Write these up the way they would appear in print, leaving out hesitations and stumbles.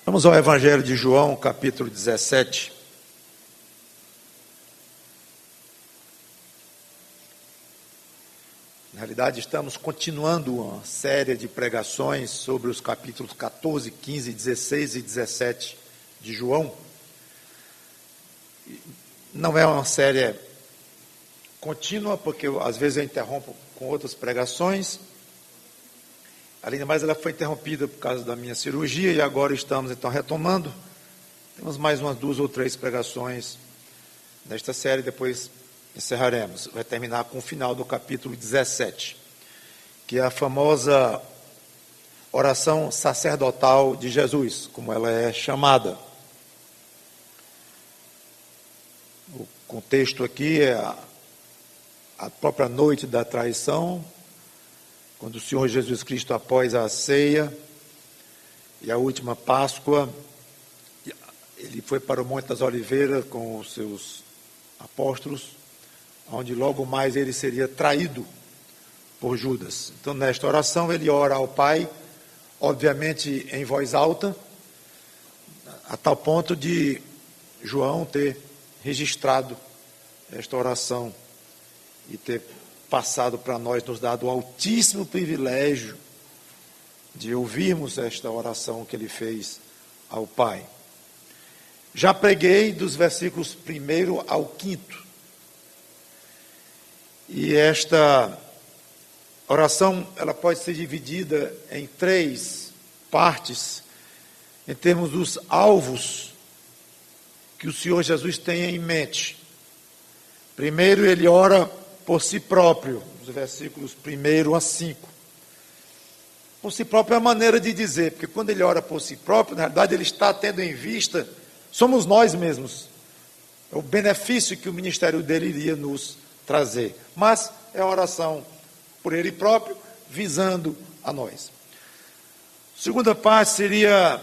Vamos ao Evangelho de João, capítulo 17. Na realidade, estamos continuando uma série de pregações sobre os capítulos 14, 15, 16 e 17 de João. Não é uma série contínua, porque às vezes eu interrompo com outras pregações. Além do mais, ela foi interrompida por causa da minha cirurgia e agora estamos então retomando. Temos mais umas 2 ou 3 pregações nesta série, depois encerraremos. Vai terminar com o final do capítulo 17, que é a famosa oração sacerdotal de Jesus, como ela é chamada. O contexto aqui é a própria noite da traição, quando o Senhor Jesus Cristo, após a ceia e a última Páscoa, ele foi para o Monte das Oliveiras com os seus apóstolos, onde logo mais ele seria traído por Judas. Então, nesta oração, ele ora ao Pai, obviamente em voz alta, a tal ponto de João ter registrado esta oração e ter passado para nós, nos dado o altíssimo privilégio de ouvirmos esta oração que ele fez ao Pai. Já preguei dos versículos 1 ao 5. E esta oração, ela pode ser dividida em 3 partes, em termos dos alvos que o Senhor Jesus tem em mente. Primeiro, ele ora por si próprio, nos versículos 1 a 5. Por si próprio é a maneira de dizer, porque quando ele ora por si próprio, na verdade ele está tendo em vista, somos nós mesmos, é o benefício que o ministério dele iria nos trazer, mas é a oração por ele próprio, visando a nós. Segunda parte seria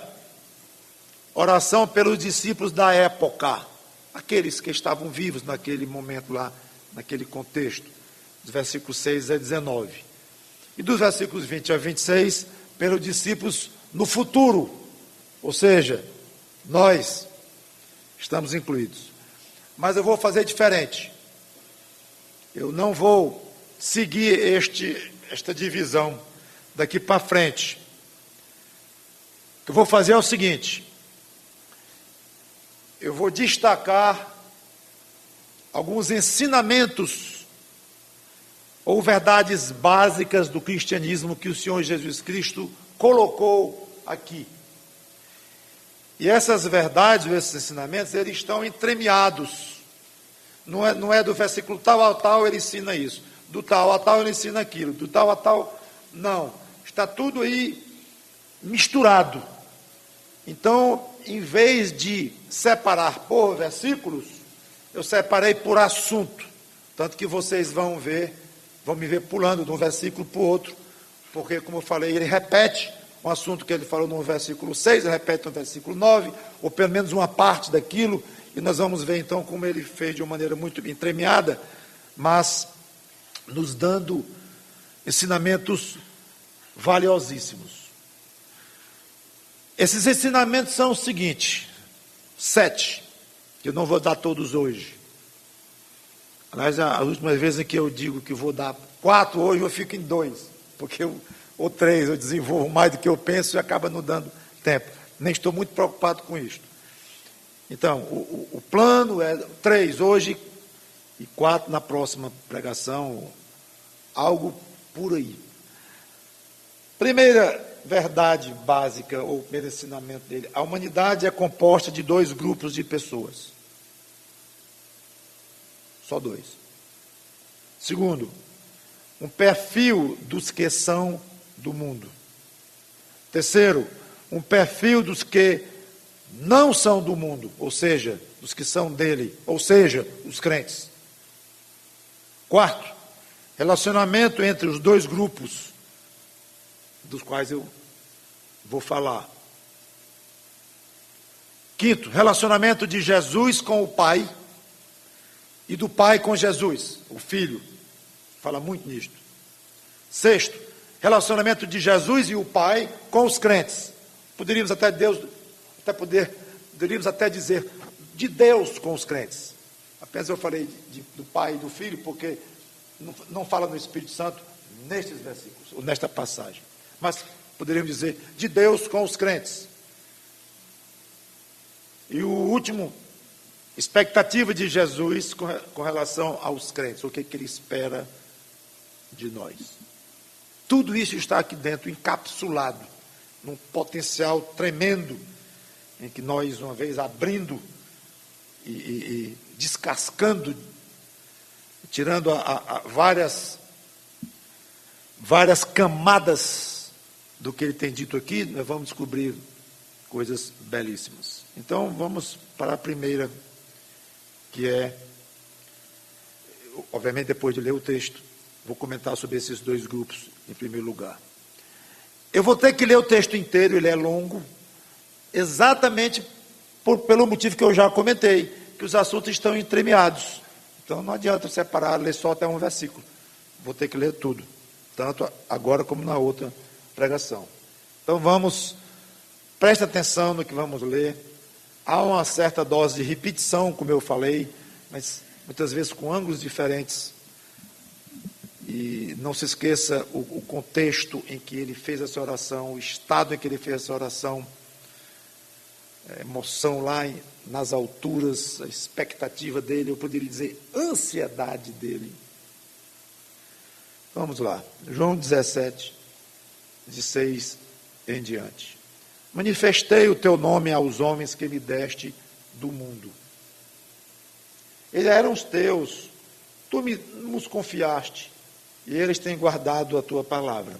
oração pelos discípulos da época, aqueles que estavam vivos naquele momento lá, naquele contexto, dos versículos 6 a 19. E dos versículos 20 a 26, pelos discípulos no futuro, ou seja, nós estamos incluídos. Mas eu vou fazer diferente. Eu não vou seguir esta divisão daqui para frente. O que eu vou fazer é o seguinte: eu vou destacar alguns ensinamentos ou verdades básicas do cristianismo que o Senhor Jesus Cristo colocou aqui. E essas verdades, esses ensinamentos, eles estão entremeados. Não é do versículo tal a tal ele ensina isso, do tal a tal ele ensina aquilo, do tal a tal, não. Está tudo aí misturado. Então, em vez de separar por versículos, eu separei por assunto, tanto que vocês vão me ver pulando de um versículo para o outro, porque, como eu falei, ele repete um assunto que ele falou no versículo 6, ele repete no versículo 9, ou pelo menos uma parte daquilo, e nós vamos ver então como ele fez de uma maneira muito entremeada, mas nos dando ensinamentos valiosíssimos. Esses ensinamentos são os seguintes, 7, que eu não vou dar todos hoje. Aliás, as últimas vezes em que eu digo que vou dar 4, hoje eu fico em 2, porque ou 3, eu desenvolvo mais do que eu penso e acaba não dando tempo. Nem estou muito preocupado com isto. Então, o plano é 3 hoje e 4 na próxima pregação, algo por aí. Primeira verdade básica, ou primeiro ensinamento dele: a humanidade é composta de 2 grupos de pessoas. Só 2. Segundo, um perfil dos que são do mundo. Terceiro, um perfil dos que não são do mundo, ou seja, dos que são dele, ou seja, os crentes. Quarto, relacionamento entre os 2 grupos, dos quais eu vou falar. Quinto, relacionamento de Jesus com o Pai e do Pai com Jesus, o Filho. Fala muito nisto. Sexto, relacionamento de Jesus e o Pai com os crentes. Poderíamos até Deus Poderíamos até dizer, de Deus com os crentes. Apenas eu falei do Pai e do Filho, porque não fala no Espírito Santo nestes versículos, ou nesta passagem. Mas poderíamos dizer, de Deus com os crentes. E o último, expectativa de Jesus com relação aos crentes, o que ele espera de nós. Tudo isso está aqui dentro, encapsulado, num potencial tremendo, em que nós, uma vez abrindo e descascando, tirando várias camadas do que ele tem dito aqui, nós vamos descobrir coisas belíssimas. Então, vamos para a primeira, que é, obviamente, depois de ler o texto, vou comentar sobre esses dois grupos, em primeiro lugar. Eu vou ter que ler o texto inteiro, ele é longo, exatamente pelo motivo que eu já comentei, que os assuntos estão entremeados. Então, não adianta separar, ler só até um versículo. Vou ter que ler tudo, tanto agora como na outra pregação. Então, preste atenção no que vamos ler. Há uma certa dose de repetição, como eu falei, mas muitas vezes com ângulos diferentes. E não se esqueça o contexto em que ele fez essa oração, o estado em que ele fez essa oração, a emoção lá nas alturas, a expectativa dele, eu poderia dizer, ansiedade dele. Vamos lá, João 17, de 6 em diante. Manifestei o teu nome aos homens que me deste do mundo. Eles eram os teus, tu nos confiaste, e eles têm guardado a tua palavra.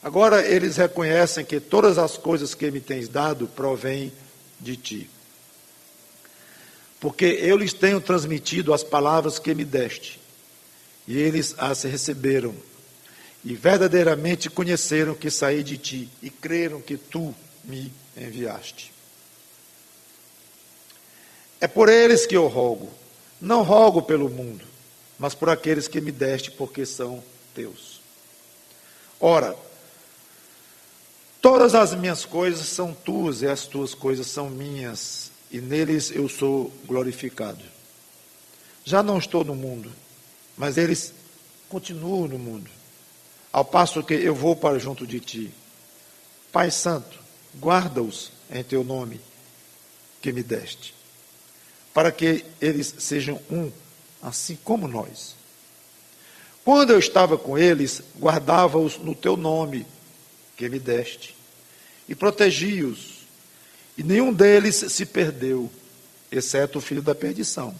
Agora eles reconhecem que todas as coisas que me tens dado provêm de ti. Porque eu lhes tenho transmitido as palavras que me deste, e eles as receberam, e verdadeiramente conheceram que saí de ti, e creram que tu me enviaste. É por eles que eu rogo, não rogo pelo mundo, mas por aqueles que me deste, porque são teus. Ora, todas as minhas coisas são tuas, e as tuas coisas são minhas, e neles eu sou glorificado. Já não estou no mundo, mas eles continuam no mundo, ao passo que eu vou para junto de ti. Pai Santo, guarda-os em teu nome que me deste, para que eles sejam um, assim como nós. Quando eu estava com eles, guardava-os no teu nome que me deste, e protegi-os, e nenhum deles se perdeu, exceto o filho da perdição,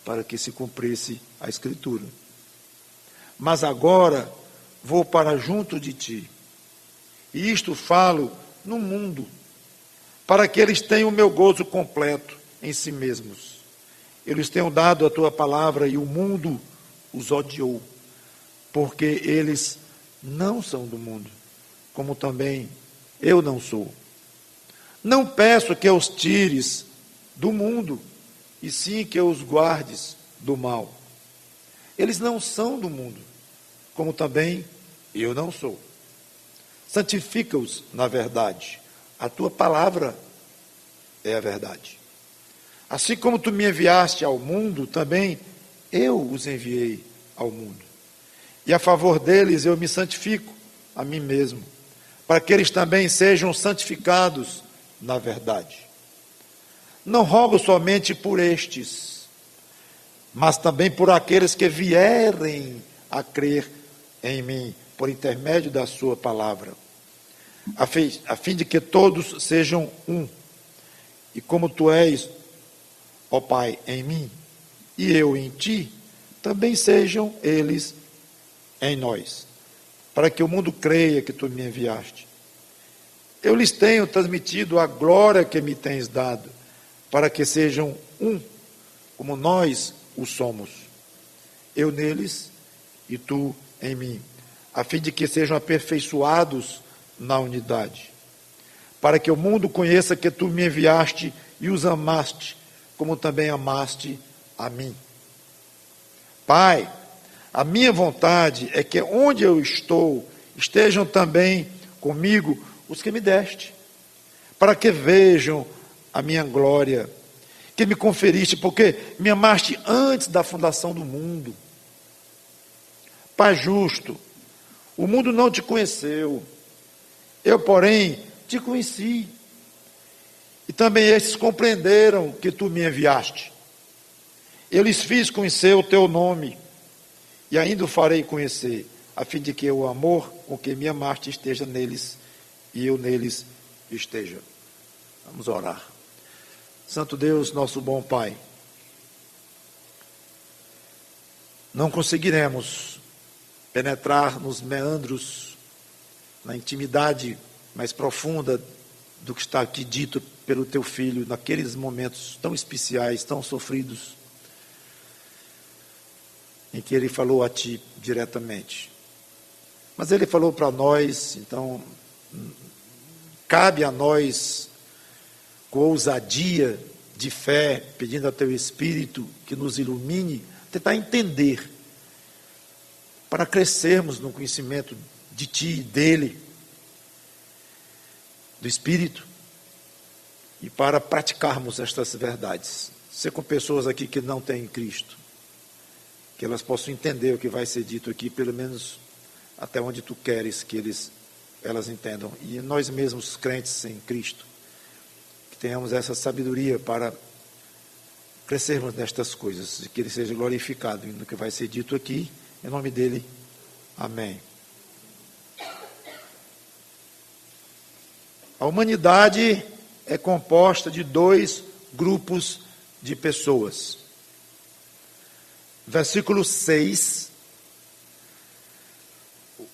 para que se cumprisse a Escritura. Mas agora vou para junto de ti, e isto falo no mundo, para que eles tenham o meu gozo completo em si mesmos. Eles tenham dado a tua palavra, e o mundo os odiou, porque eles não são do mundo, como também eu não sou. Não peço que os tires do mundo, e sim que os guardes do mal. Eles não são do mundo, como também eu não sou. Santifica-os na verdade. A tua palavra é a verdade. Assim como tu me enviaste ao mundo, também eu os enviei ao mundo. E a favor deles eu me santifico a mim mesmo, para que eles também sejam santificados na verdade. Não rogo somente por estes, mas também por aqueles que vierem a crer em mim, por intermédio da sua palavra, a fim de que todos sejam um, e como tu és, ó Pai, em mim, e eu em ti, também sejam eles em nós, para que o mundo creia que tu me enviaste. Eu lhes tenho transmitido a glória que me tens dado, para que sejam um, como nós o somos. Eu neles e tu em mim, a fim de que sejam aperfeiçoados na unidade, para que o mundo conheça que tu me enviaste e os amaste, como também amaste a mim. Pai, a minha vontade é que onde eu estou, estejam também comigo os que me deste, para que vejam a minha glória, que me conferiste, porque me amaste antes da fundação do mundo. Pai justo, o mundo não te conheceu, eu, porém, te conheci. E também estes compreenderam que tu me enviaste. Eu lhes fiz conhecer o teu nome, e ainda o farei conhecer, a fim de que o amor com que me amaste esteja neles, e eu neles esteja. Vamos orar. Santo Deus, nosso bom Pai, não conseguiremos penetrar nos meandros, na intimidade mais profunda do que está aqui dito pelo teu Filho, naqueles momentos tão especiais, tão sofridos, em que ele falou a ti diretamente. Mas ele falou para nós, então, cabe a nós, com ousadia de fé, pedindo ao teu Espírito que nos ilumine, tentar entender, para crescermos no conhecimento de ti e dele, do Espírito, e para praticarmos estas verdades. Ser com pessoas aqui que não têm Cristo, que elas possam entender o que vai ser dito aqui, pelo menos até onde tu queres que elas entendam. E nós mesmos, crentes em Cristo, que tenhamos essa sabedoria para crescermos nestas coisas, e que Ele seja glorificado no que vai ser dito aqui, em nome dEle, amém. A humanidade é composta de dois grupos de pessoas. Versículo 6,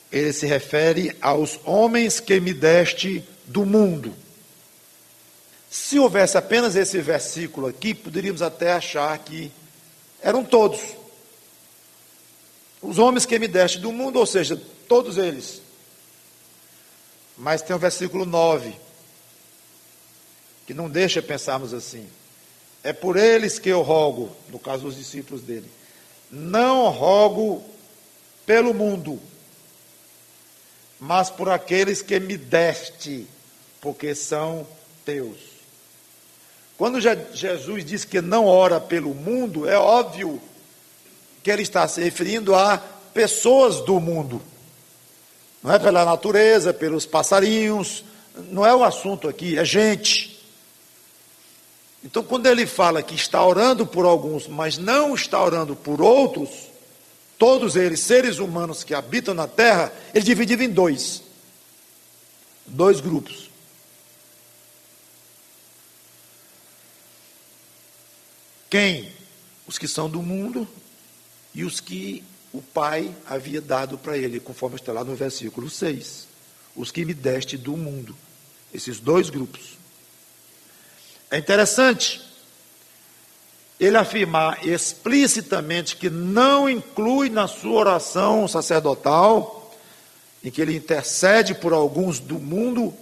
ele se refere aos homens que me deste do mundo. Se houvesse apenas esse versículo aqui, poderíamos até achar que eram todos. Os homens que me deste do mundo, ou seja, todos eles. Mas tem o versículo 9, que não deixa pensarmos assim. É por eles que eu rogo, no caso dos discípulos dele. Não rogo pelo mundo, mas por aqueles que me deste, porque são teus. Quando Jesus diz que não ora pelo mundo, é óbvio que ele está se referindo a pessoas do mundo. Não é pela natureza, pelos passarinhos, não é o assunto aqui, é gente. Então, quando ele fala que está orando por alguns, mas não está orando por outros, todos eles, seres humanos que habitam na terra, ele dividiu em dois grupos. Quem? Os que são do mundo e os que o Pai havia dado para ele, conforme está lá no versículo 6. Os que me deste do mundo. Esses dois grupos. É interessante ele afirmar explicitamente que não inclui na sua oração sacerdotal, em que ele intercede por alguns do mundo,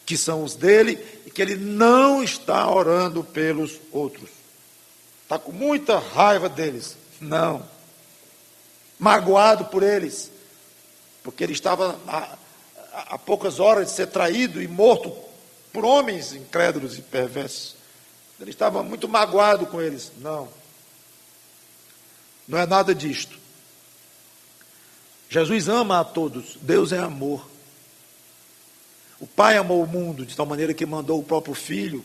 que são os dele, e que ele não está orando pelos outros. Está com muita raiva deles. Não. Magoado por eles, porque ele estava a poucas horas de ser traído e morto por homens incrédulos e perversos. Ele estava muito magoado com eles. Não. Não é nada disto. Jesus ama a todos. Deus é amor. O Pai amou o mundo de tal maneira que mandou o próprio Filho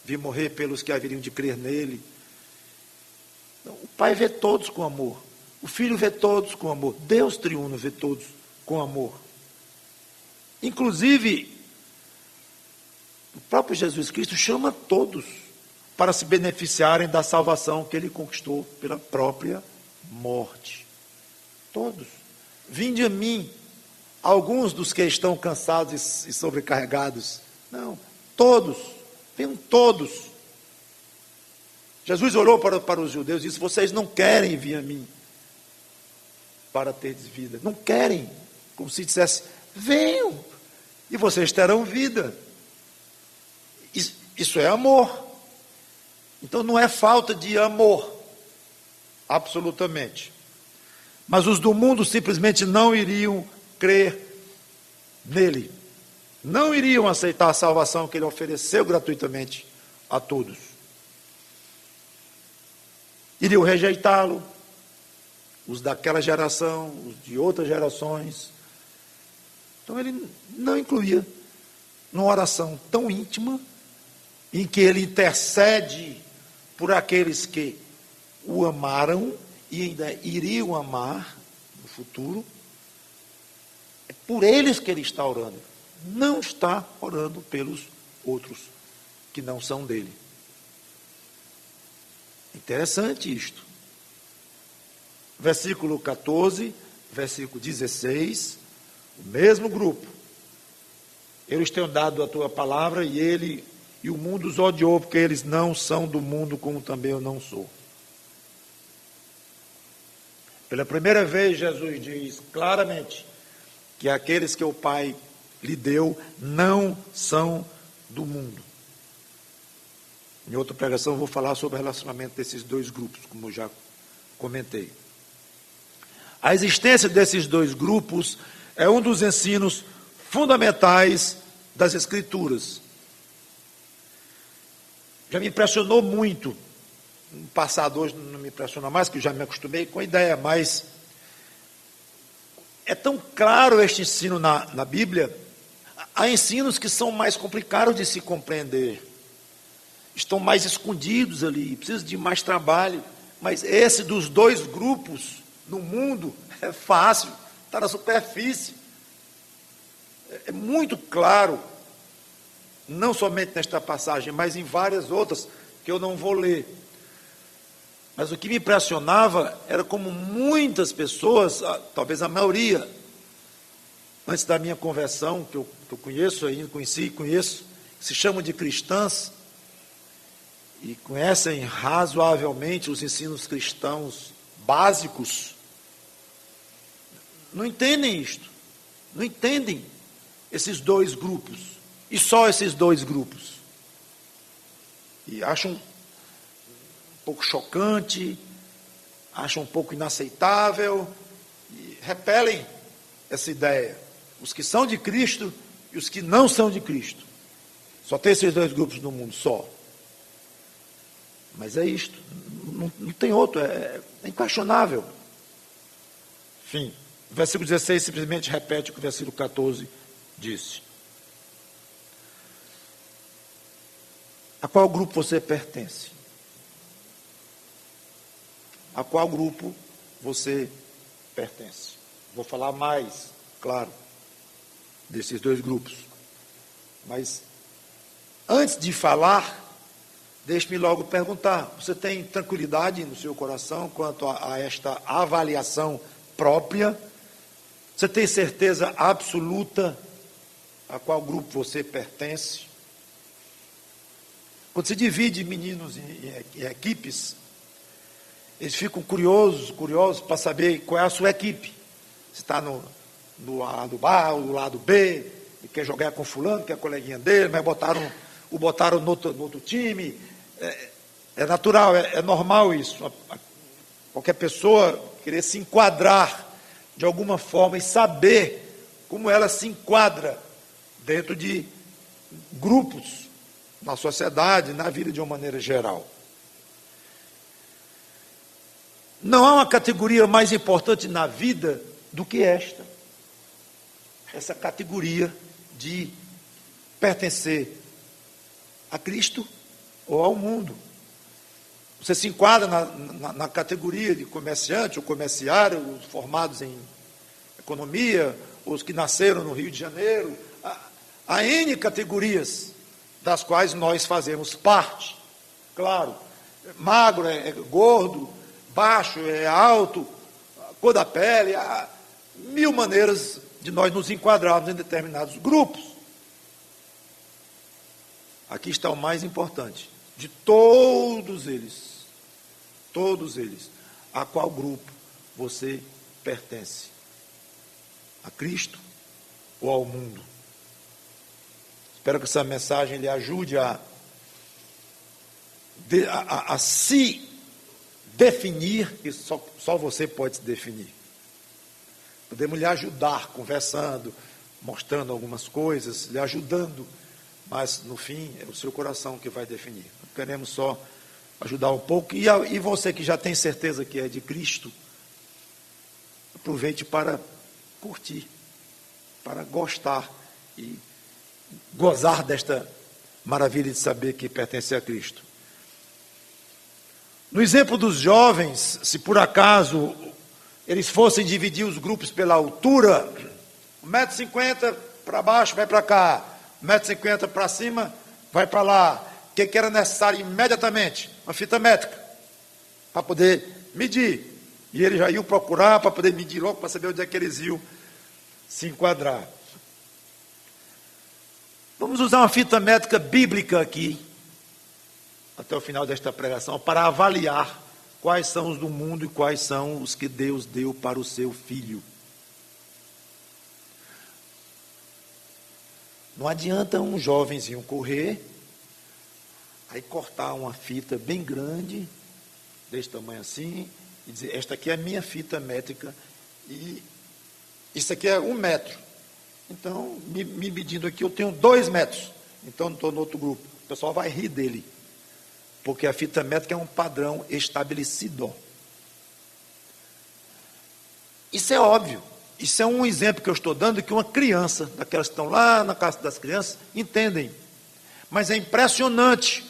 vir morrer pelos que haveriam de crer nele. Então, o Pai vê todos com amor. O Filho vê todos com amor. Deus triuno vê todos com amor. Inclusive, o próprio Jesus Cristo chama todos para se beneficiarem da salvação que ele conquistou pela própria morte. Todos. Vinde a mim, alguns dos que estão cansados e sobrecarregados. Não, todos. Venham todos. Jesus olhou para os judeus e disse: vocês não querem vir a mim para terdes vida. Não querem. Como se dissesse: venham e vocês terão vida. Isso é amor. Então não é falta de amor, absolutamente. Mas os do mundo simplesmente não iriam crer nele. não iriam aceitar a salvação que ele ofereceu gratuitamente a todos. Iriam rejeitá-lo, os daquela geração, os de outras gerações. Então ele não incluía numa oração tão íntima, em que ele intercede por aqueles que o amaram e ainda iriam amar no futuro. É por eles que ele está orando. Não está orando pelos outros que não são dele. Interessante isto. Versículo 14, versículo 16, o mesmo grupo. Eu lhes tenho dado a tua palavra e o mundo os odiou, porque eles não são do mundo, como também eu não sou. Pela primeira vez, Jesus diz claramente que aqueles que o Pai lhe deu não são do mundo. Em outra pregação eu vou falar sobre o relacionamento desses dois grupos, como eu já comentei. A existência desses dois grupos é um dos ensinos fundamentais das Escrituras. Já me impressionou muito, no passado hoje não me impressiona mais, que eu já me acostumei com a ideia, mas é tão claro este ensino na Bíblia. Há ensinos que são mais complicados de se compreender, estão mais escondidos ali, precisa de mais trabalho, mas esse dos dois grupos no mundo é fácil, está na superfície, é muito claro, não somente nesta passagem, mas em várias outras que eu não vou ler. Mas o que me impressionava era como muitas pessoas, talvez a maioria, antes da minha conversão, que eu conheço ainda, conheci e conheço, se chamam de cristãs, e conhecem razoavelmente os ensinos cristãos básicos, não entendem isto, não entendem esses dois grupos, e só esses dois grupos, e acham um pouco chocante, acham um pouco inaceitável, e repelem essa ideia, os que são de Cristo e os que não são de Cristo, só tem esses dois grupos no mundo, só. Mas é isto, não tem outro, é inquestionável. Enfim, o versículo 16 simplesmente repete o que o versículo 14 disse. A qual grupo você pertence? A qual grupo você pertence? Vou falar mais, claro, desses dois grupos. Mas, antes de falar, deixe-me logo perguntar, você tem tranquilidade no seu coração quanto a esta avaliação própria? Você tem certeza absoluta a qual grupo você pertence? Quando se divide meninos em equipes, eles ficam curiosos para saber qual é a sua equipe. Se está no lado A ou no lado B, e quer jogar com fulano, que é a coleguinha dele, mas botaram no outro time. É natural, é normal isso. Qualquer pessoa querer se enquadrar de alguma forma e saber como ela se enquadra dentro de grupos na sociedade, na vida de uma maneira geral. Não há uma categoria mais importante na vida do que essa categoria de pertencer a Cristo ou ao mundo. Você se enquadra na categoria de comerciante ou comerciário, os formados em economia, os que nasceram no Rio de Janeiro. Há N categorias das quais nós fazemos parte. Claro, magro é gordo, baixo é alto, cor da pele, há mil maneiras de nós nos enquadrarmos em determinados grupos. Aqui está o mais importante, de todos eles, a qual grupo você pertence? A Cristo ou ao mundo? Espero que essa mensagem lhe ajude a se definir, que só você pode se definir. Podemos lhe ajudar conversando, mostrando algumas coisas, lhe ajudando, mas no fim é o seu coração que vai definir. Queremos só ajudar um pouco, e você que já tem certeza que é de Cristo, aproveite para curtir, para gostar e gozar desta maravilha de saber que pertence a Cristo. No exemplo dos jovens, se por acaso eles fossem dividir os grupos pela altura, 1,50 m para baixo vai para cá, 1,50 m para cima vai para lá. O que era necessário imediatamente? Uma fita métrica, para poder medir. E eles já iam procurar para poder medir logo, para saber onde é que eles iam se enquadrar. Vamos usar uma fita métrica bíblica aqui, até o final desta pregação, para avaliar quais são os do mundo e quais são os que Deus deu para o seu Filho. Não adianta um jovenzinho correr, aí cortar uma fita bem grande, desse tamanho assim, e dizer, esta aqui é a minha fita métrica, e isso aqui é 1 metro. Então, me medindo aqui, eu tenho 2 metros. Então, estou no outro grupo. O pessoal vai rir dele, porque a fita métrica é um padrão estabelecido. Isso é óbvio. Isso é um exemplo que eu estou dando, que uma criança, daquelas que estão lá na casa das crianças, entendem. Mas é impressionante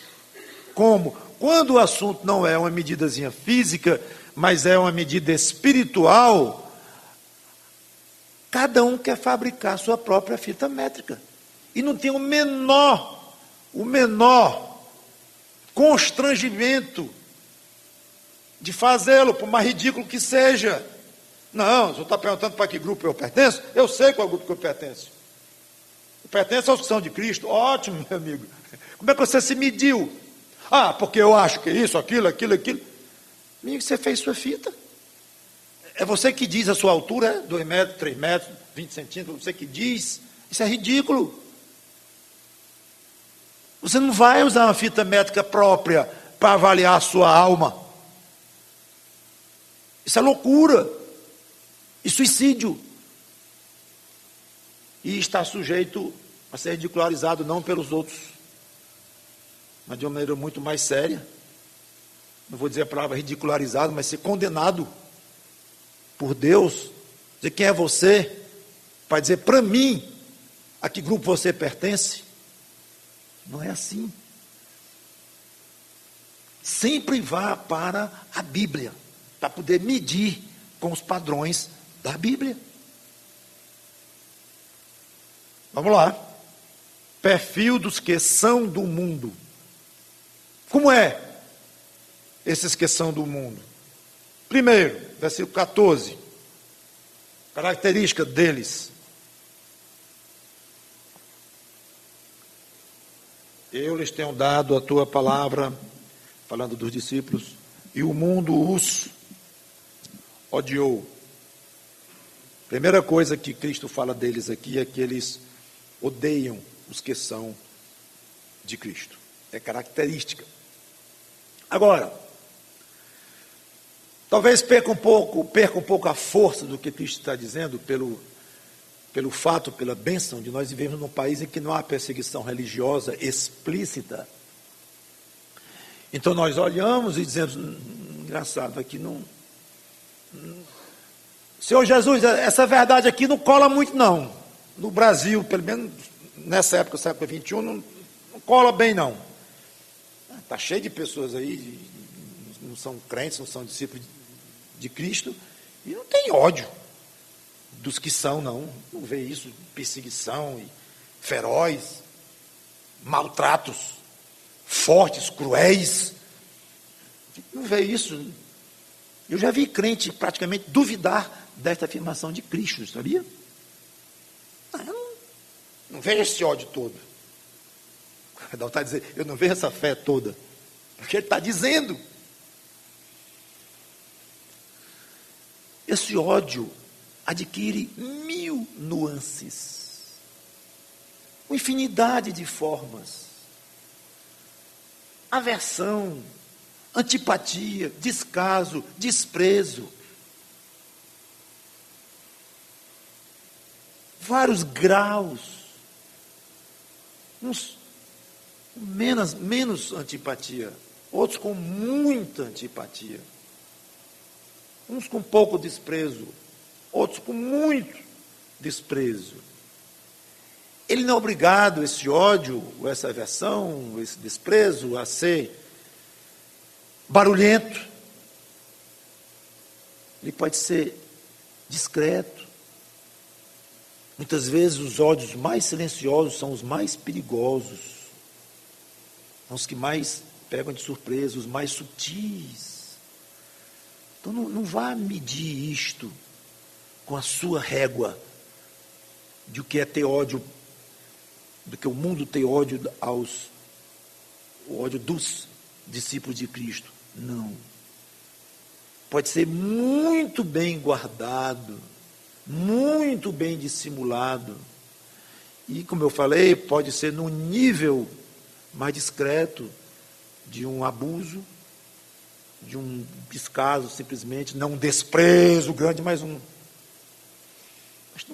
como, quando o assunto não é uma medidazinha física, mas é uma medida espiritual, cada um quer fabricar a sua própria fita métrica. E não tem o menor constrangimento de fazê-lo, por mais ridículo que seja. Não, você está perguntando para que grupo eu pertenço? Eu sei qual grupo que eu pertenço. Eu pertenço aos que são de Cristo. Ótimo, meu amigo. Como é que você se mediu? Ah, porque eu acho que isso, aquilo. Amigo, você fez sua fita. É você que diz a sua altura, 2 metros, 3 metros, 20 centímetros, você que diz. Isso é ridículo. Você não vai usar uma fita métrica própria para avaliar a sua alma. Isso é loucura. E suicídio. E está sujeito a ser ridicularizado não pelos outros, mas de uma maneira muito mais séria. Não vou dizer a palavra ridicularizado, mas ser condenado por Deus. Dizer quem é você, para dizer para mim a que grupo você pertence. Não é assim. Sempre vá para a Bíblia, para poder medir com os padrões da Bíblia. Vamos lá. Perfil dos que são do mundo. Como é esses que são do mundo? Primeiro, versículo 14. Característica deles. Eu lhes tenho dado a tua palavra, falando dos discípulos, e o mundo os odiou. Primeira coisa que Cristo fala deles aqui é que eles odeiam os que são de Cristo. É característica. Agora, talvez perca um pouco a força do que Cristo está dizendo pelo fato, pela bênção de nós vivemos num país em que não há perseguição religiosa explícita. Então nós olhamos e dizemos, engraçado, aqui não... Senhor Jesus, essa verdade aqui não cola muito não. No Brasil, pelo menos nessa época, século XXI, não cola bem não. Está cheio de pessoas aí, não são crentes, não são discípulos de Cristo, e não tem ódio dos que são, não vê isso, perseguição, feroz, maltratos, fortes, cruéis, não vê isso. Eu já vi crente praticamente duvidar desta afirmação de Cristo, sabia? Eu não vejo esse ódio todo. Cada um está dizendo, eu não vejo essa fé toda, porque ele está dizendo. Esse ódio adquire 1000 nuances, uma infinidade de formas. Aversão, antipatia, descaso, desprezo. vários graus. Uns com menos antipatia, outros com muita antipatia. Uns com pouco desprezo, outros com muito desprezo. Ele não é obrigado, esse ódio, essa aversão, esse desprezo, a ser barulhento. Ele pode ser discreto. Muitas vezes os ódios mais silenciosos são os mais perigosos, são os que mais pegam de surpresa, os mais sutis. Então não vá medir isto com a sua régua de o que é ter ódio, do que o mundo tem ódio o ódio dos discípulos de Cristo. Não. Pode ser muito bem guardado, muito bem dissimulado. E, como eu falei, pode ser num nível mais discreto de um abuso, de um descaso, simplesmente, não um desprezo grande, mas um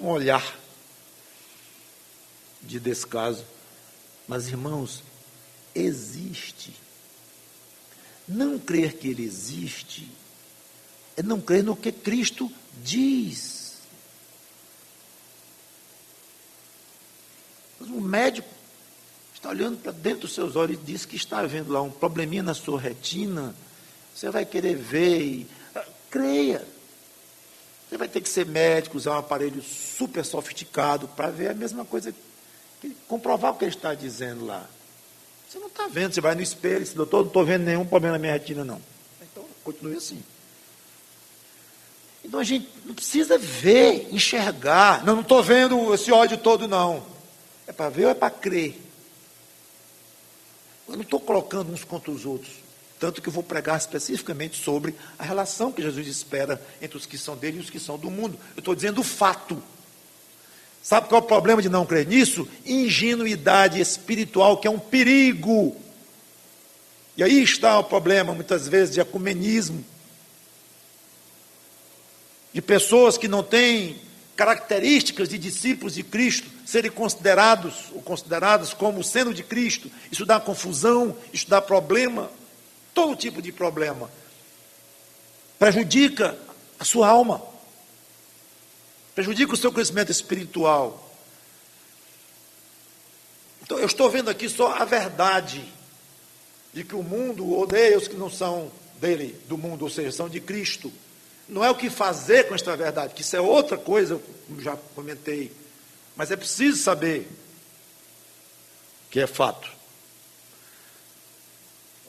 olhar de descaso. Mas, irmãos, existe. Não crer que ele existe é não crer no que Cristo diz. Mas um médico está olhando para dentro dos seus olhos e diz que está vendo lá um probleminha na sua retina. Você vai querer ver, creia. Você vai ter que ser médico, usar um aparelho super sofisticado para ver a mesma coisa, comprovar o que ele está dizendo lá. Você não está vendo, você vai no espelho e diz, doutor, não estou vendo nenhum problema na minha retina, não. Então, continue assim. Então, a gente não precisa ver, enxergar. Não estou vendo esse ódio todo, não. É para ver ou é para crer? Eu não estou colocando uns contra os outros. Tanto que eu vou pregar especificamente sobre a relação que Jesus espera entre os que são dele e os que são do mundo. Eu estou dizendo o fato. Sabe qual é o problema de não crer nisso? Ingenuidade espiritual, que é um perigo. E aí está o problema, muitas vezes, de ecumenismo. De pessoas que não têm características de discípulos de Cristo, serem considerados ou consideradas como sendo de Cristo. Isso dá confusão, isso dá problema, todo tipo de problema. Prejudica a sua alma, prejudica o seu crescimento espiritual. Então, eu estou vendo aqui só a verdade de que o mundo odeia os que não são dele, do mundo, ou seja, são de Cristo. Não é o que fazer com esta verdade, que isso é outra coisa, como já comentei. Mas é preciso saber que é fato.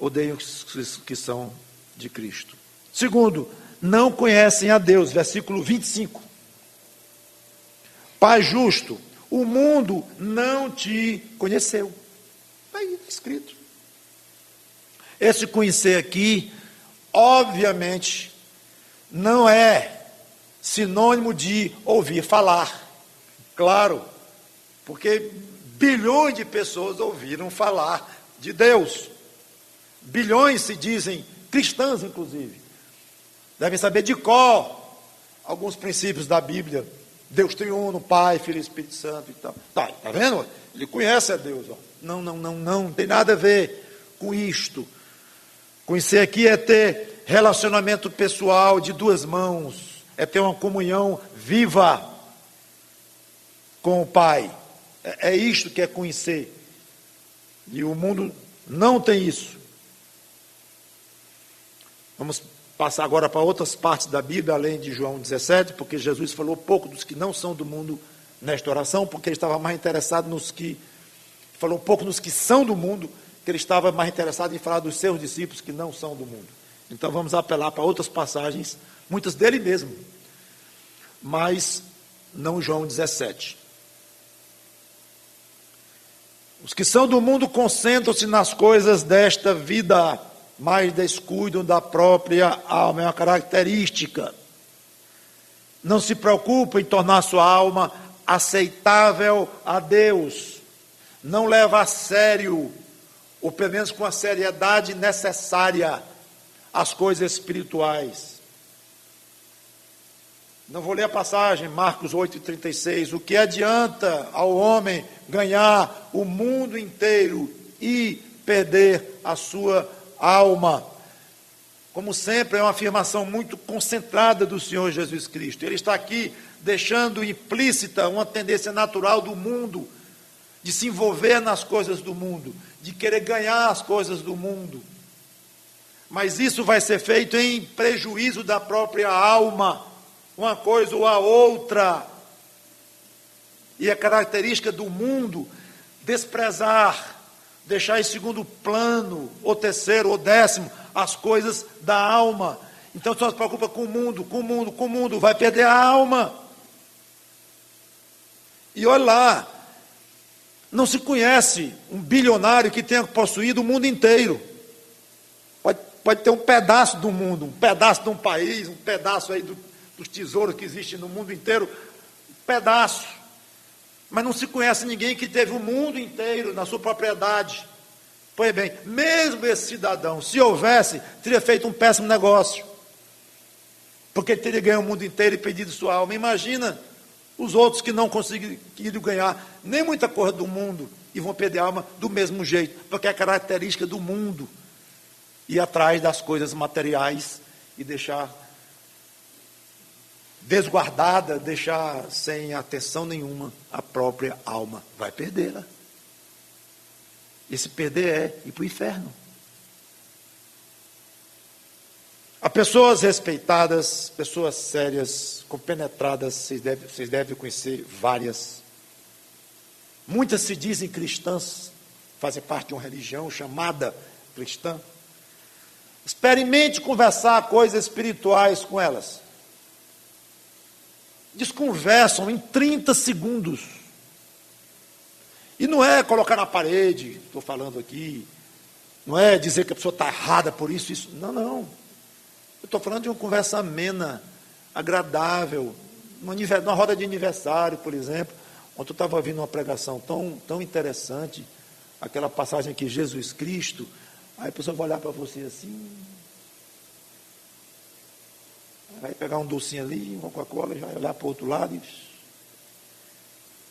Odeiam os que são de Cristo. Segundo, não conhecem a Deus, versículo 25. Pai justo, o mundo não te conheceu. Está aí, está escrito. Esse conhecer aqui, obviamente, não é sinônimo de ouvir falar. Claro, porque bilhões de pessoas ouviram falar de Deus. Bilhões se dizem cristãs, inclusive. Devem saber de cor alguns princípios da Bíblia. Deus tem uno, Pai, Filho e Espírito Santo e tal. Tá vendo? Ele conhece a Deus. Ó. Não tem nada a ver com isto. Conhecer aqui é ter relacionamento pessoal de duas mãos, é ter uma comunhão viva com o Pai. É isto que é conhecer. E o mundo não tem isso. Vamos passar agora para outras partes da Bíblia, além de João 17, porque Jesus falou pouco dos que não são do mundo nesta oração, porque ele estava mais interessado nos que... Falou pouco nos que são do mundo, que ele estava mais interessado em falar dos seus discípulos que não são do mundo. Então vamos apelar para outras passagens, muitas dele mesmo, mas não João 17. Os que são do mundo concentram-se nas coisas desta vida, mas descuidam da própria alma. É uma característica. Não se preocupa em tornar sua alma aceitável a Deus. Não leva a sério, ou pelo menos com a seriedade necessária, as coisas espirituais. Não vou ler a passagem, Marcos 8,36. O que adianta ao homem ganhar o mundo inteiro e perder a sua alma? Como sempre, é uma afirmação muito concentrada do Senhor Jesus Cristo. Ele está aqui deixando implícita uma tendência natural do mundo, de se envolver nas coisas do mundo, de querer ganhar as coisas do mundo. Mas isso vai ser feito em prejuízo da própria alma, uma coisa ou a outra. E a característica do mundo, desprezar, deixar em segundo plano, ou terceiro, ou décimo, as coisas da alma. Então só se preocupa com o mundo, vai perder a alma. E olha lá, não se conhece um bilionário que tenha possuído o mundo inteiro. Pode ter um pedaço do mundo, um pedaço de um país, um pedaço aí dos tesouros que existem no mundo inteiro, um pedaço. Mas não se conhece ninguém que teve o mundo inteiro na sua propriedade. Pois bem, mesmo esse cidadão, se houvesse, teria feito um péssimo negócio. Porque ele teria ganho o mundo inteiro e perdido sua alma. Imagina os outros que não conseguiram ganhar nem muita coisa do mundo e vão perder a alma do mesmo jeito, porque é a característica do mundo ir atrás das coisas materiais e deixar desguardada, deixar sem atenção nenhuma a própria alma. Vai perdê-la. Esse perder é ir para o inferno. Há pessoas respeitadas, pessoas sérias, compenetradas, vocês devem conhecer várias. Muitas se dizem cristãs, fazem parte de uma religião chamada cristã. Experimente conversar coisas espirituais com elas. Desconversam em 30 segundos. E não é colocar na parede, estou falando aqui, não é dizer que a pessoa está errada por isso. Não. Eu estou falando de uma conversa amena, agradável, numa roda de aniversário, por exemplo. Ontem eu estava ouvindo uma pregação tão interessante, aquela passagem aqui, Jesus Cristo, aí a pessoa vai olhar para você assim, vai pegar um docinho ali, uma Coca-Cola, e vai olhar para o outro lado e...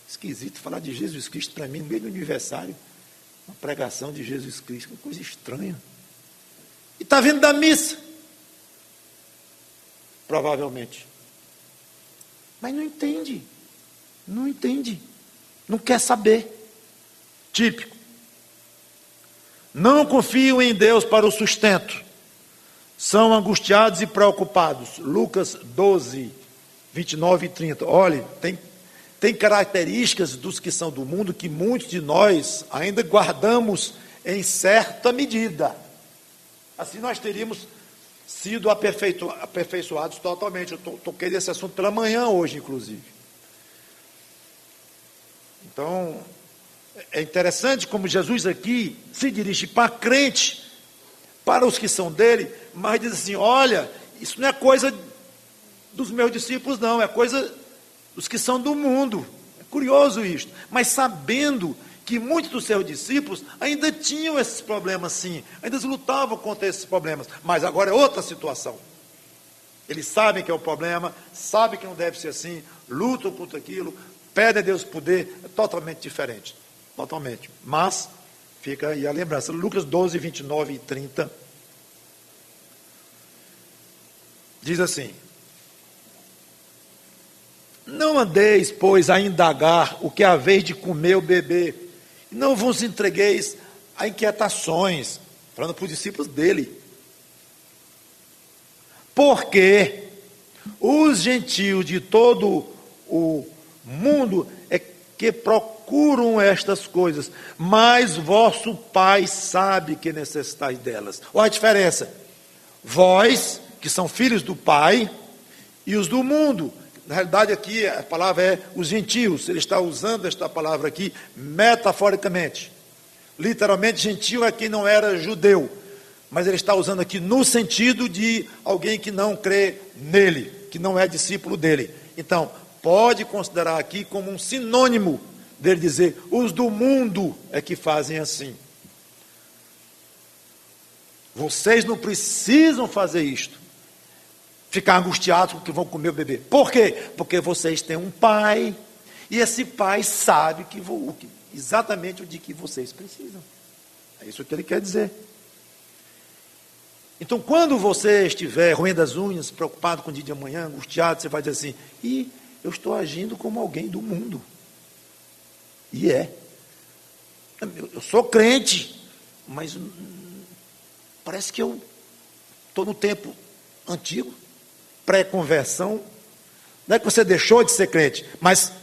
Esquisito falar de Jesus Cristo para mim no meio do aniversário, uma pregação de Jesus Cristo, uma coisa estranha. E está vindo da missa. Provavelmente. Mas não entende. Não quer saber. Típico. Não confiam em Deus para o sustento. São angustiados e preocupados. Lucas 12, 29 e 30. Olha, tem características dos que são do mundo que muitos de nós ainda guardamos em certa medida. Assim nós teríamos sido aperfeiçoados totalmente. Eu toquei nesse assunto pela manhã hoje, inclusive. Então, é interessante como Jesus aqui se dirige para crente, para os que são dele, mas diz assim, olha, isso não é coisa dos meus discípulos não, é coisa dos que são do mundo. É curioso isto, mas sabendo que muitos dos seus discípulos ainda tinham esses problemas sim, ainda lutavam contra esses problemas, mas agora é outra situação. Eles sabem que é o problema, sabem que não deve ser assim, lutam contra aquilo, pedem a Deus poder, é totalmente diferente, totalmente. Mas, fica aí a lembrança, Lucas 12, 29 e 30, diz assim, não andeis, pois, a indagar o que haveis de comer ou beber, não vos entregueis a inquietações, falando para os discípulos dele, porque os gentios de todo o mundo é que procuram estas coisas, mas vosso Pai sabe que necessitais delas. Olha a diferença, vós, que são filhos do Pai, e os do mundo. Na realidade aqui a palavra é os gentios, ele está usando esta palavra aqui metaforicamente. Literalmente gentio é quem não era judeu, mas ele está usando aqui no sentido de alguém que não crê nele, que não é discípulo dele. Então, pode considerar aqui como um sinônimo dele dizer, os do mundo é que fazem assim. Vocês não precisam fazer isto. ficar angustiados com o que vão comer o bebê. Por quê? Porque vocês têm um pai, e esse pai sabe exatamente o de que vocês precisam. É isso que ele quer dizer. Então, quando você estiver roendo as unhas, preocupado com o dia de amanhã, angustiado, você vai dizer assim: eu estou agindo como alguém do mundo. E eu sou crente, mas parece que eu estou no tempo antigo, pré-conversão. Não é que você deixou de ser crente, mas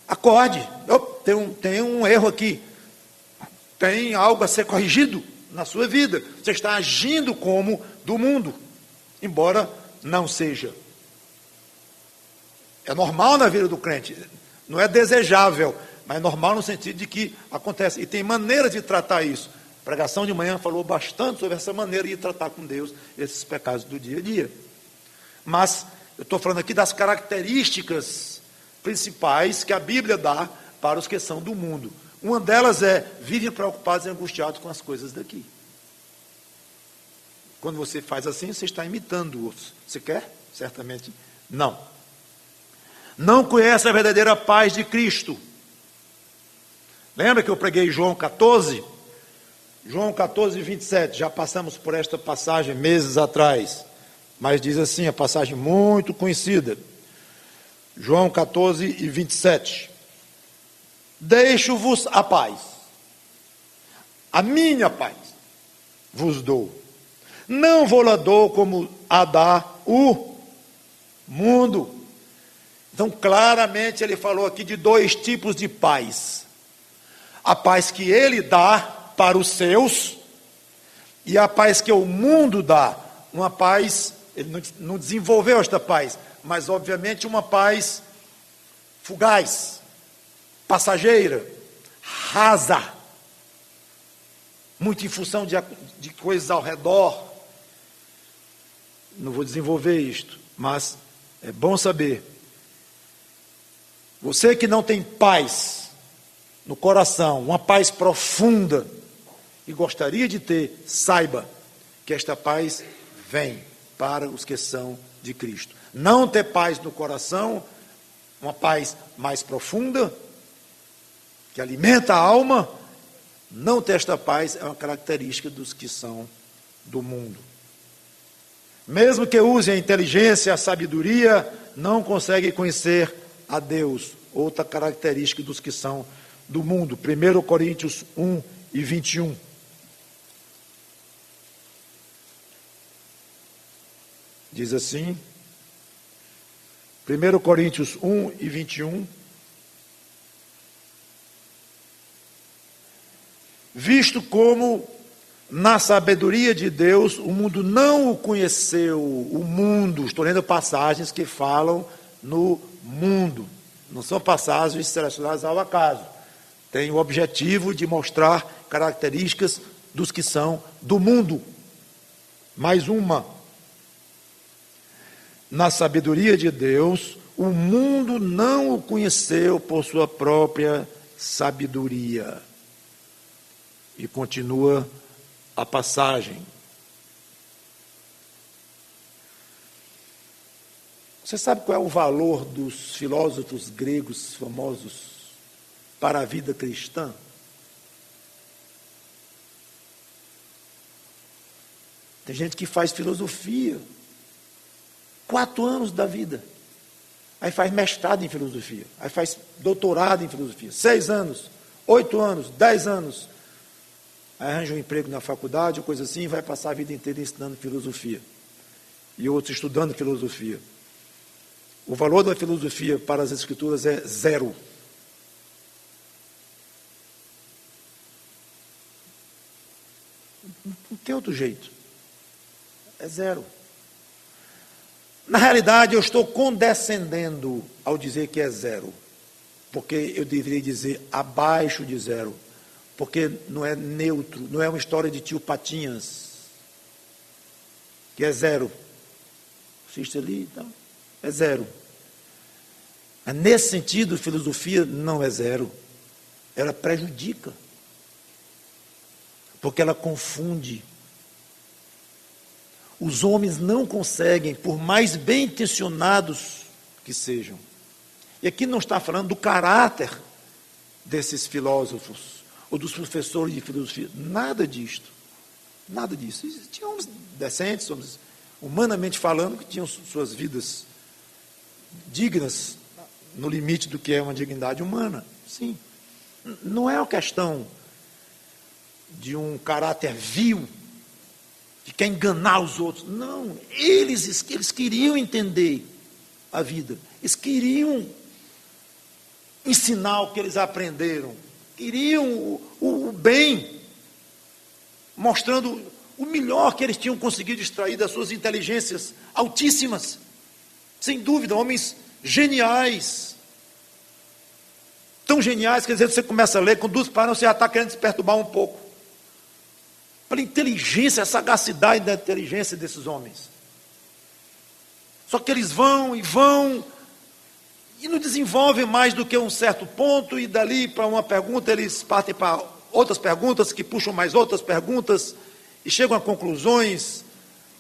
acorde, tem um erro aqui, tem algo a ser corrigido na sua vida. Você está agindo como do mundo, embora não seja. É normal na vida do crente, não é desejável, mas é normal no sentido de que acontece. E tem maneiras de tratar isso. A pregação de manhã falou bastante sobre essa maneira de tratar com Deus esses pecados do dia a dia. Mas eu estou falando aqui das características principais que a Bíblia dá para os que são do mundo. Uma delas é: vivem preocupados e angustiados com as coisas daqui. Quando você faz assim, você está imitando outros. Você quer? Certamente não. Não conhece a verdadeira paz de Cristo. Lembra que eu preguei João 14? João 14, 27. Já passamos por esta passagem meses atrás. Mas diz assim, a passagem muito conhecida. João 14 e 27. Deixo-vos a paz. A minha paz vos dou. Não vou lá dou como a dá o mundo. Então, claramente, ele falou aqui de dois tipos de paz. A paz que ele dá para os seus e a paz que o mundo dá. Uma paz, ele não desenvolveu esta paz, mas, obviamente, uma paz fugaz, passageira, rasa, muito em função de coisas ao redor. Não vou desenvolver isto, mas é bom saber. Você que não tem paz no coração, uma paz profunda, e gostaria de ter, saiba que esta paz vem para os que são de Cristo. Não ter paz no coração, uma paz mais profunda, que alimenta a alma, não ter esta paz é uma característica dos que são do mundo. Mesmo que use a inteligência, a sabedoria, não consegue conhecer a Deus. Outra característica dos que são do mundo. 1 Coríntios 1 e 21. Diz assim, 1 Coríntios 1 e 21. Visto como na sabedoria de Deus o mundo não o conheceu, o mundo, estou lendo passagens que falam no mundo, não são passagens selecionadas ao acaso, tem o objetivo de mostrar características dos que são do mundo. Mais uma, na sabedoria de Deus, o mundo não o conheceu por sua própria sabedoria. E continua a passagem. Você sabe qual é o valor dos filósofos gregos famosos para a vida cristã? Tem gente que faz filosofia 4 anos da vida, aí faz mestrado em filosofia, aí faz doutorado em filosofia, 6 anos, 8 anos, 10 anos, aí arranja um emprego na faculdade, ou coisa assim, e vai passar a vida inteira ensinando filosofia, e outros estudando filosofia. O valor da filosofia para as escrituras é 0. Não tem outro jeito. É 0. Na realidade, eu estou condescendendo ao dizer que é 0. Porque eu deveria dizer abaixo de 0. Porque não é neutro, não é uma história de tio Patinhas. Que é 0. Assiste ali, então, é 0. Mas nesse sentido, filosofia não é 0. Ela prejudica. Porque ela confunde. os homens não conseguem, por mais bem intencionados que sejam. E aqui não está falando do caráter desses filósofos, ou dos professores de filosofia, nada disto, nada disso. Tinha homens decentes, homens, humanamente falando, que tinham suas vidas dignas, no limite do que é uma dignidade humana, sim. Não é uma questão de um caráter vil, que quer enganar os outros. Não, eles queriam entender a vida. Eles queriam ensinar o que eles aprenderam. Queriam o bem, mostrando o melhor que eles tinham conseguido extrair das suas inteligências altíssimas. Sem dúvida, homens geniais. Tão geniais que às vezes você começa a ler, com duas páginas você já está querendo se perturbar um pouco. Pela inteligência, a sagacidade da inteligência desses homens. Só que eles vão e não desenvolvem mais do que um certo ponto, e dali para uma pergunta eles partem para outras perguntas, que puxam mais outras perguntas, e chegam a conclusões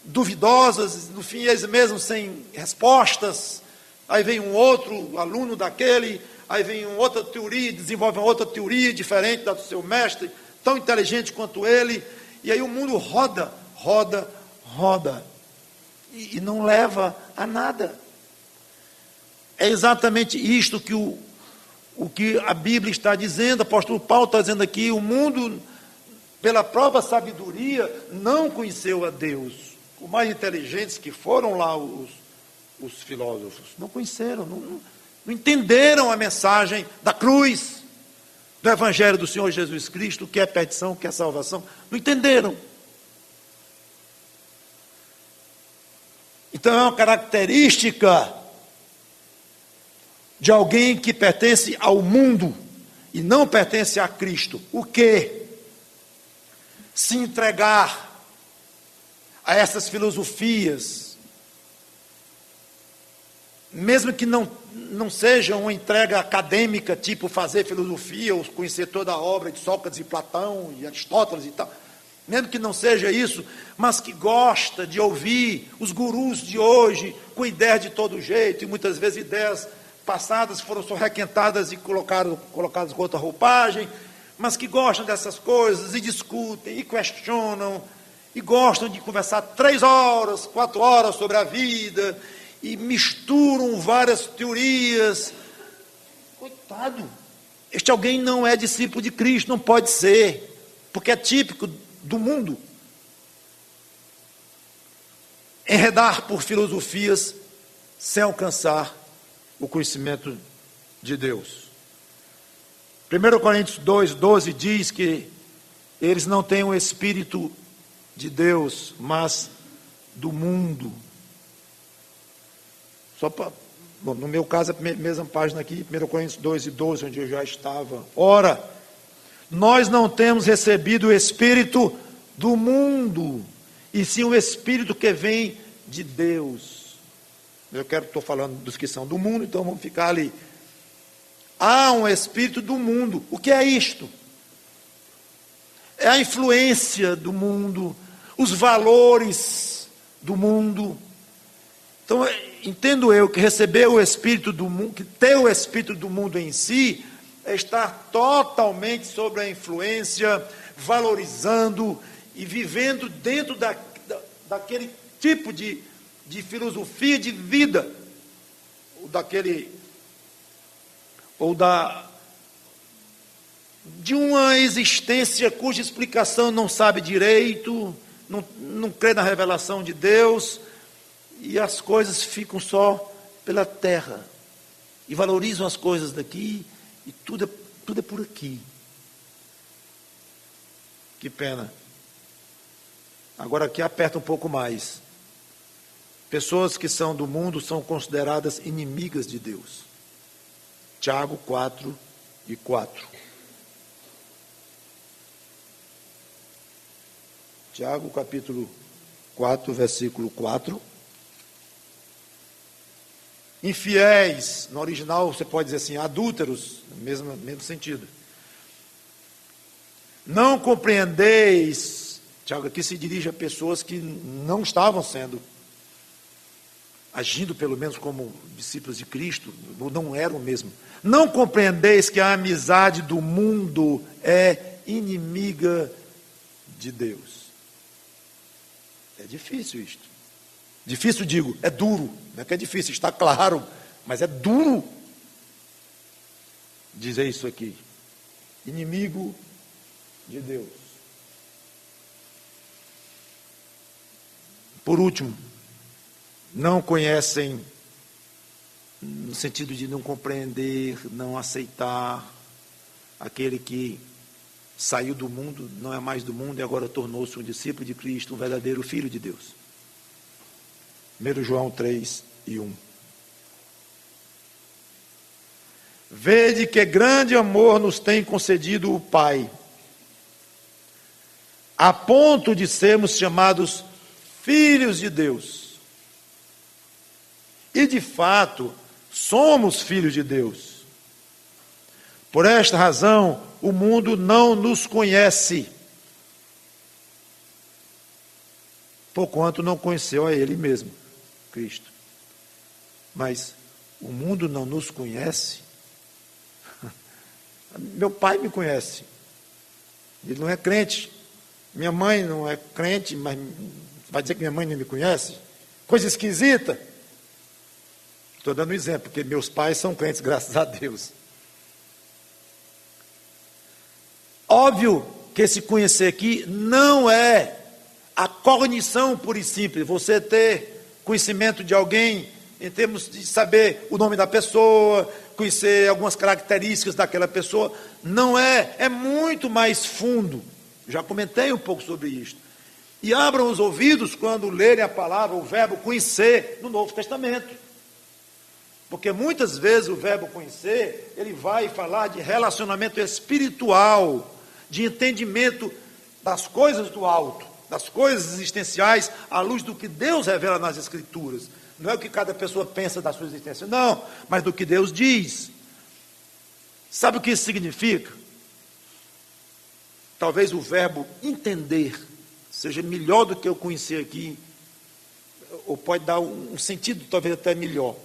duvidosas, no fim eles mesmos sem respostas. Aí vem um outro aluno daquele, aí vem uma outra teoria, desenvolve uma outra teoria diferente da do seu mestre, tão inteligente quanto ele, e aí o mundo roda, e não leva a nada. É exatamente isto que o que a Bíblia está dizendo, o apóstolo Paulo está dizendo aqui: o mundo, pela própria sabedoria, não conheceu a Deus. Por mais inteligentes que foram lá os filósofos, não conheceram, não entenderam a mensagem da cruz, do Evangelho do Senhor Jesus Cristo, o que é perdição, o que é salvação, não entenderam. Então é uma característica de alguém que pertence ao mundo e não pertence a Cristo. O quê? Se entregar a essas filosofias, mesmo que não seja uma entrega acadêmica, tipo fazer filosofia, ou conhecer toda a obra de Sócrates e Platão e Aristóteles e tal, mesmo que não seja isso, mas que gosta de ouvir os gurus de hoje, com ideias de todo jeito, e muitas vezes ideias passadas foram só requentadas e colocadas com outra roupagem, mas que gostam dessas coisas, e discutem, e questionam, e gostam de conversar 3 horas, 4 horas sobre a vida, e misturam várias teorias. Coitado, este alguém não é discípulo de Cristo, não pode ser, porque é típico do mundo enredar por filosofias sem alcançar o conhecimento de Deus. 1 Coríntios 2:12 diz que eles não têm o Espírito de Deus, mas do mundo. No meu caso, a mesma página aqui, 1 Coríntios 2:12, onde eu já estava. Ora, nós não temos recebido o Espírito do mundo, e sim o Espírito que vem de Deus. Estou falando dos que são do mundo, então vamos ficar ali. Há um espírito do mundo. O que é isto? É a influência do mundo, os valores do mundo. Então, entendo eu que receber o espírito do mundo, que ter o espírito do mundo em si, é estar totalmente sob a influência, valorizando e vivendo dentro daquele tipo de filosofia de vida, de uma existência cuja explicação não sabe direito, não crê na revelação de Deus, e as coisas ficam só pela terra, e valorizam as coisas daqui, e tudo é por aqui. Que pena. Agora aqui aperta um pouco mais. Pessoas que são do mundo são consideradas inimigas de Deus. Tiago 4:4. Tiago capítulo 4, versículo 4. Infiéis, no original você pode dizer assim, adúlteros, mesmo sentido. Não compreendeis, Tiago aqui se dirige a pessoas que não estavam agindo pelo menos como discípulos de Cristo, ou não eram mesmo. Não compreendeis que a amizade do mundo é inimiga de Deus. É difícil isto. Difícil, digo, é duro. Não é que é difícil, está claro, mas é duro dizer isso aqui. Inimigo de Deus. Por último, não conhecem, no sentido de não compreender, não aceitar, aquele que saiu do mundo, não é mais do mundo e agora tornou-se um discípulo de Cristo, um verdadeiro filho de Deus. 1 João 3:1. Vede que grande amor nos tem concedido o Pai, a ponto de sermos chamados filhos de Deus. E de fato, somos filhos de Deus. Por esta razão, o mundo não nos conhece, porquanto não conheceu a Ele mesmo, Cristo. Mas o mundo não nos conhece. Meu pai me conhece. Ele não é crente. Minha mãe não é crente, mas vai dizer que minha mãe não me conhece? Coisa esquisita. Estou dando um exemplo, porque meus pais são crentes, graças a Deus. Óbvio que esse conhecer aqui não é a cognição pura e simples, você ter conhecimento de alguém em termos de saber o nome da pessoa, conhecer algumas características daquela pessoa, não é muito mais fundo. Já comentei um pouco sobre isto. E abram os ouvidos quando lerem a palavra, o verbo conhecer, no Novo Testamento. Porque muitas vezes o verbo conhecer, ele vai falar de relacionamento espiritual, de entendimento das coisas do alto, das coisas existenciais, à luz do que Deus revela nas Escrituras. Não é o que cada pessoa pensa da sua existência, não, mas do que Deus diz. Sabe o que isso significa? Talvez o verbo entender seja melhor do que eu conhecer aqui, ou pode dar um sentido talvez até melhor.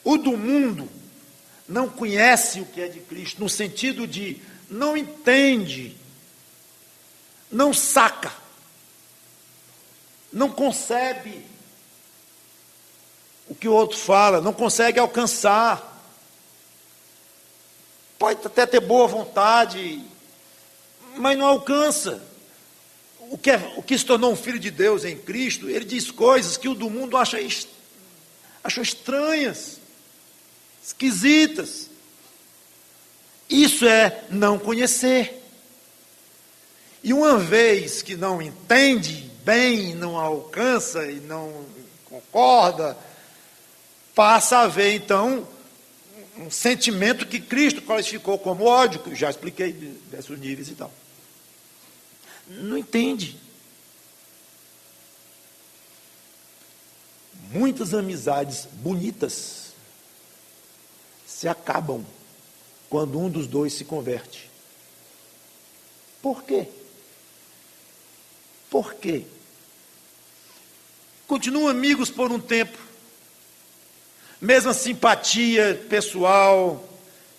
O do mundo não conhece o que é de Cristo, no sentido de não entende, não saca, não concebe o que o outro fala, não consegue alcançar. Pode até ter boa vontade, mas não alcança. O que se tornou um filho de Deus em Cristo, ele diz coisas que o do mundo achou estranhas, esquisitas. Isso é não conhecer. E uma vez que não entende bem, não alcança e não concorda, passa a haver então um sentimento que Cristo classificou como ódio, que eu já expliquei desses níveis e tal. Não entende. Muitas amizades bonitas se acabam quando um dos dois se converte. Por quê? Por quê? Continuam amigos por um tempo, mesma simpatia pessoal,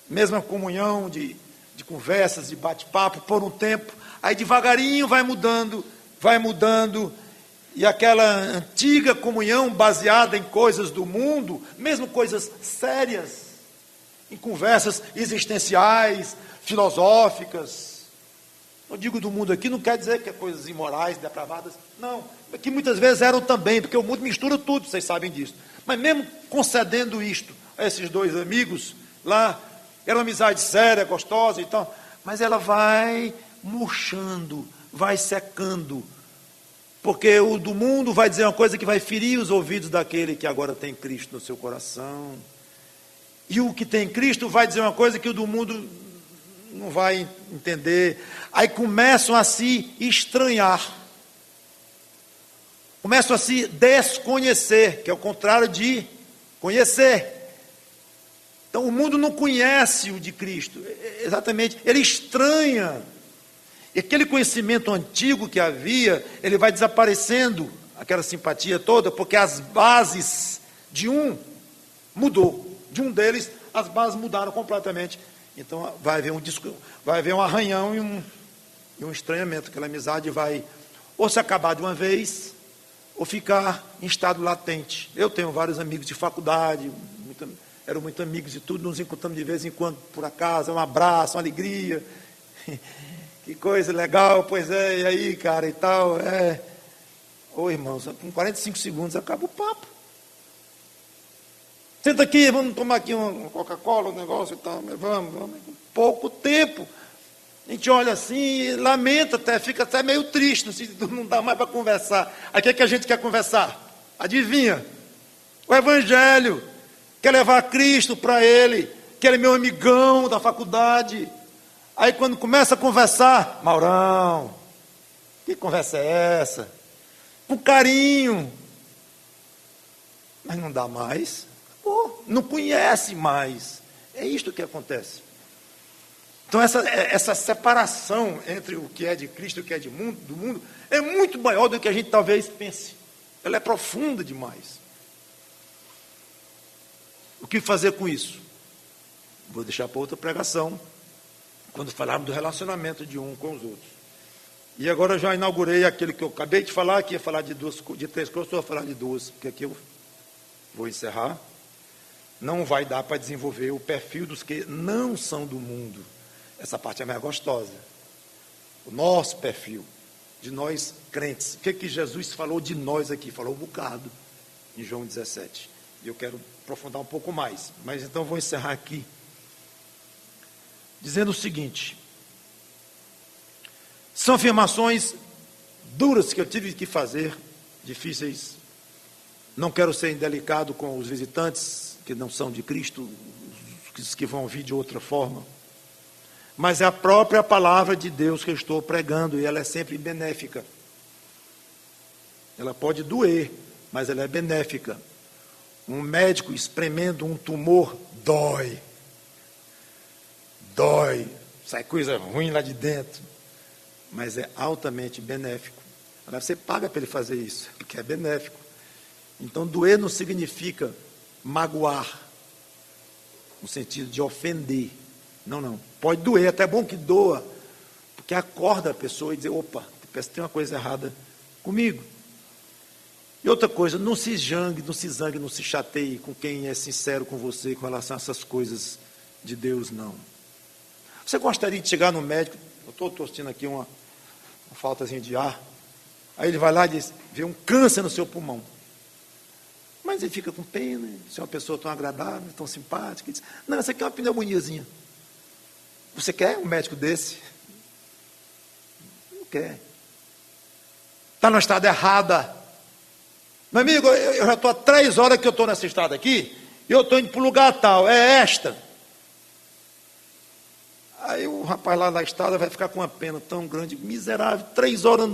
mesma comunhão de conversas, de bate-papo por um tempo, aí devagarinho vai mudando, e aquela antiga comunhão baseada em coisas do mundo, mesmo coisas sérias, em conversas existenciais, filosóficas. Eu digo do mundo aqui, não quer dizer que é coisas imorais, depravadas, não, que muitas vezes eram também, porque o mundo mistura tudo, vocês sabem disso. Mas mesmo concedendo isto a esses dois amigos lá, era uma amizade séria, gostosa e tal, mas ela vai murchando, vai secando, porque o do mundo vai dizer uma coisa que vai ferir os ouvidos daquele que agora tem Cristo no seu coração, e o que tem Cristo vai dizer uma coisa que o do mundo não vai entender. Aí começam a se estranhar, começam a se desconhecer, que é o contrário de conhecer. Então o mundo não conhece o de Cristo, exatamente, ele estranha, E aquele conhecimento antigo que havia, ele vai desaparecendo, aquela simpatia toda, porque as bases de um mudou. De um deles, as bases mudaram completamente. Então vai haver um arranhão e um estranhamento. Aquela amizade vai ou se acabar de uma vez, ou ficar em estado latente. Eu tenho vários amigos de faculdade, eram muito amigos e tudo, nos encontramos de vez em quando por acaso, um abraço, uma alegria. Que coisa legal, pois é, e aí, cara, e tal, Ô, irmãos, com 45 segundos acaba o papo. Senta aqui, vamos tomar aqui uma Coca-Cola, um negócio e tal, vamos. Pouco tempo. A gente olha assim, lamenta até, fica até meio triste, não dá mais para conversar. Aí o que é que a gente quer conversar? Adivinha? O Evangelho. Quer levar Cristo para ele, que ele é meu amigão da faculdade. Aí quando começa a conversar, Maurão, que conversa é essa? Com carinho. Mas não dá mais. Pô, não conhece mais. É isto que acontece. Então essa separação entre o que é de Cristo e o que é do mundo, é muito maior do que a gente talvez pense. Ela é profunda demais. O que fazer com isso? Vou deixar para outra pregação, quando falarmos do relacionamento de um com os outros. E agora eu já inaugurei aquele que eu acabei de falar, que ia falar de três coisas, eu vou falar de duas, porque aqui eu vou encerrar. Não vai dar para desenvolver o perfil dos que não são do mundo. Essa parte é mais gostosa. O nosso perfil, de nós crentes. O que Jesus falou de nós aqui? Falou um bocado, em João 17. E eu quero aprofundar um pouco mais. Mas então vou encerrar aqui, dizendo o seguinte. São afirmações duras que eu tive que fazer, difíceis. Não quero ser indelicado com os visitantes que não são de Cristo, os que vão vir de outra forma. Mas é a própria palavra de Deus que eu estou pregando, e ela é sempre benéfica. Ela pode doer, mas ela é benéfica. Um médico espremendo um tumor dói. Dói. Sai coisa ruim lá de dentro. Mas é altamente benéfico. Agora você paga para ele fazer isso, porque é benéfico. Então doer não significa magoar, no sentido de ofender. Não. Pode doer, até é bom que doa, porque acorda a pessoa e diz, opa, tem uma coisa errada comigo. E outra coisa, não se zangue, não se chateie com quem é sincero com você com relação a essas coisas de Deus, não. Você gostaria de chegar no médico, eu estou torcendo aqui uma faltazinha de ar, aí ele vai lá e diz, vê um câncer no seu pulmão. Mas ele fica com pena, se é uma pessoa tão agradável, tão simpática, e diz, não, essa aqui é uma pneumoniazinha. Você quer um médico desse? Não quer. Está na estrada errada. Meu amigo, eu já estou há 3 horas que eu estou nessa estrada aqui, e eu estou indo para o lugar tal, é esta. Aí o rapaz lá na estrada vai ficar com uma pena tão grande, miserável, 3 horas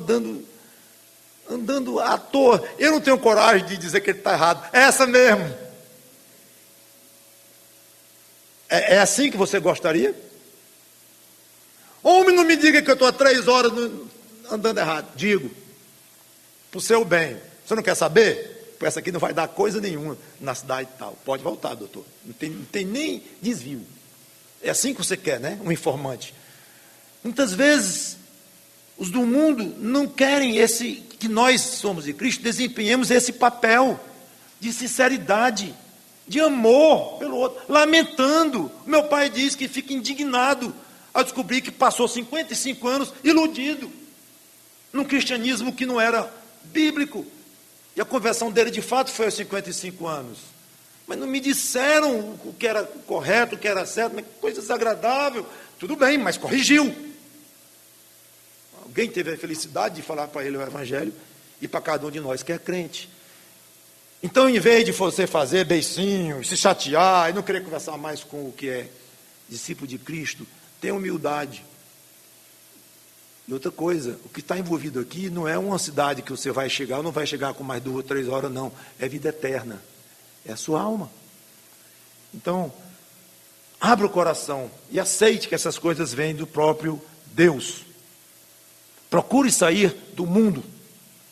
andando à toa. Eu não tenho coragem de dizer que ele está errado. É essa mesmo. É assim que você gostaria? Homem, não me diga que eu estou há 3 horas andando errado. Digo, para o seu bem. Você não quer saber? Essa aqui não vai dar coisa nenhuma na cidade e tal. Pode voltar, doutor. Não tem nem desvio. É assim que você quer, né? Um informante. Muitas vezes, os do mundo não querem que nós somos de Cristo, desempenhemos esse papel de sinceridade, de amor pelo outro, lamentando. Meu pai diz que fica indignado ao descobrir que passou 55 anos iludido num cristianismo que não era bíblico. E a conversão dele de fato foi aos 55 anos. Mas não me disseram o que era correto, o que era certo, mas coisa desagradável. Tudo bem, mas corrigiu. Alguém teve a felicidade de falar para ele o Evangelho e para cada um de nós que é crente. Então, em vez de você fazer beicinho, se chatear e não querer conversar mais com o que é discípulo de Cristo, tenha humildade. E outra coisa, o que está envolvido aqui não é uma cidade que você vai chegar ou não vai chegar com mais 2 ou 3 horas, não. É vida eterna. É a sua alma. Então, abra o coração e aceite que essas coisas vêm do próprio Deus. Procure sair do mundo.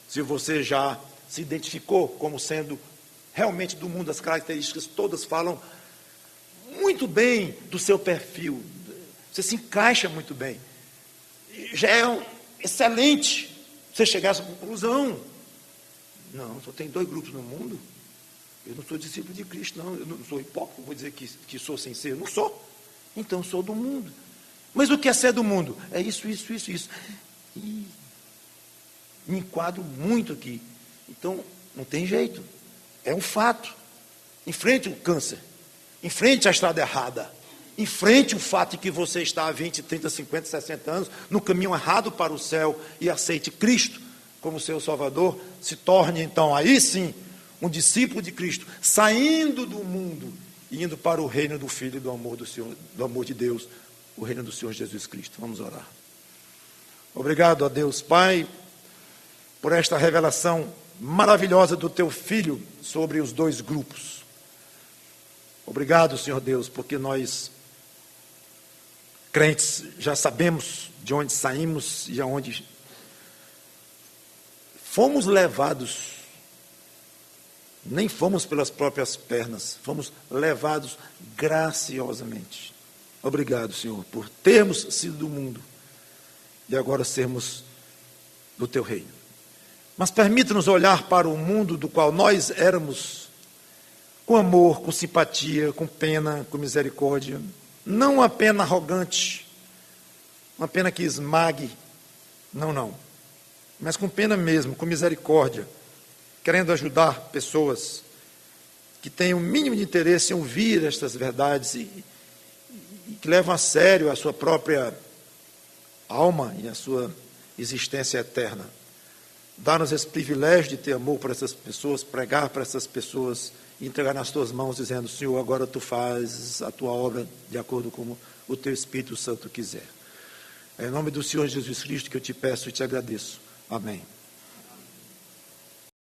Se você já se identificou como sendo realmente do mundo, as características todas falam muito bem do seu perfil. Você se encaixa muito bem. Já é excelente você chegar a essa conclusão. Não, só tem 2 grupos no mundo. Eu não sou discípulo de Cristo, não. Eu não sou hipócrita, vou dizer que sou sem ser. Eu não sou. Então, sou do mundo. Mas o que é ser do mundo? É isso. E me enquadro muito aqui. Então, não tem jeito. É um fato. Enfrente o câncer. Enfrente a estrada errada. Enfrente o fato de que você está há 20, 30, 50, 60 anos no caminho errado para o céu e aceite Cristo como seu Salvador. Se torne, então, aí sim, um discípulo de Cristo, saindo do mundo e indo para o reino do Filho e do amor do Senhor, do amor de Deus, o reino do Senhor Jesus Cristo. Vamos orar. Obrigado a Deus Pai por esta revelação maravilhosa do teu Filho sobre os 2 grupos. Obrigado, Senhor Deus, porque nós, crentes, já sabemos de onde saímos e aonde fomos levados. Nem fomos pelas próprias pernas, fomos levados graciosamente. Obrigado, Senhor, por termos sido do mundo e agora sermos do teu reino. Mas permita-nos olhar para o mundo do qual nós éramos com amor, com simpatia, com pena, com misericórdia. Não uma pena arrogante, uma pena que esmague, não. Mas com pena mesmo, com misericórdia, querendo ajudar pessoas que têm o mínimo de interesse em ouvir estas verdades e que levam a sério a sua própria alma e a sua existência eterna. Dá-nos esse privilégio de ter amor por essas pessoas, pregar para essas pessoas e entregar nas tuas mãos, dizendo: Senhor, agora tu fazes a tua obra de acordo com o teu Espírito Santo quiser. É em nome do Senhor Jesus Cristo que eu te peço e te agradeço. Amém.